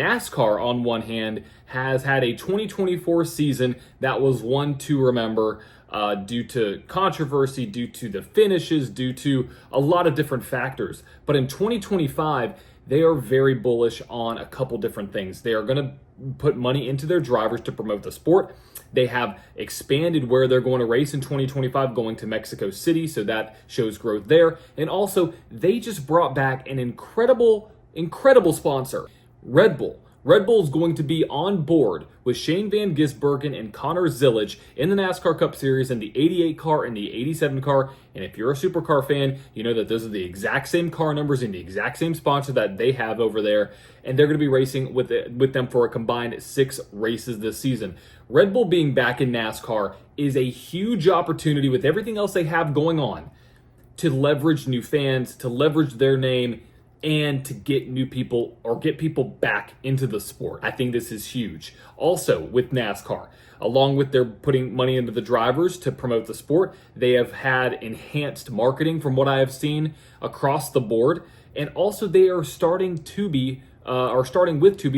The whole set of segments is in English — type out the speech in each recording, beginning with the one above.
NASCAR, on one hand, has had a 2024 season that was one to remember due to controversy, due to the finishes, due to a lot of different factors. But in 2025, they are very bullish on a couple different things. They are going to put money into their drivers to promote the sport. They have expanded where they're going to race in 2025, going to Mexico City, so that shows growth there. And also, they just brought back an incredible sponsor, Red Bull. Red Bull is going to be on board with Shane Van Gisbergen and Connor Zillage in the NASCAR Cup Series in the 88 car and the 87 car. And if you're a supercar fan, you know that those are the exact same car numbers and the exact same sponsor that they have over there. And they're going to be racing with them for a combined 6 races this season. Red Bull being back in NASCAR is a huge opportunity with everything else they have going on to leverage new fans, to leverage their name, and to get new people or get people back into the sport. I think this is huge. Also, with NASCAR, along with their putting money into the drivers to promote the sport, they have had enhanced marketing from what I have seen across the board. And also they are starting with Tubi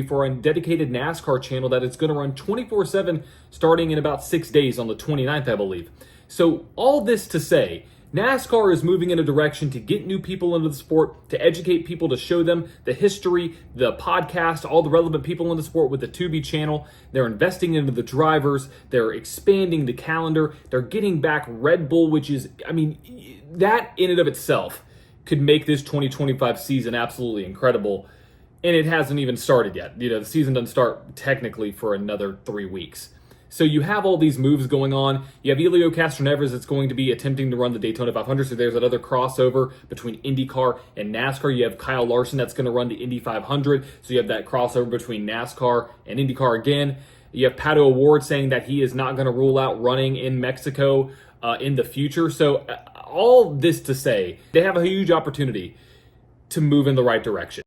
for a dedicated NASCAR channel that is going to run 24/7 starting in about 6 days on the 29th, I believe. So all this to say, NASCAR is moving in a direction to get new people into the sport, to educate people, to show them the history, the podcast, all the relevant people in the sport with the Tubi channel. They're investing into the drivers. They're expanding the calendar. They're getting back Red Bull, which is, that in and of itself could make this 2025 season absolutely incredible. And it hasn't even started yet. The season doesn't start technically for another 3 weeks. So you have all these moves going on. You have Elio Castroneves that's going to be attempting to run the Daytona 500. So there's another crossover between IndyCar and NASCAR. You have Kyle Larson that's going to run the Indy 500. So you have that crossover between NASCAR and IndyCar again. You have Pato O'Ward saying that he is not going to rule out running in Mexico in the future. So all this to say, they have a huge opportunity to move in the right direction.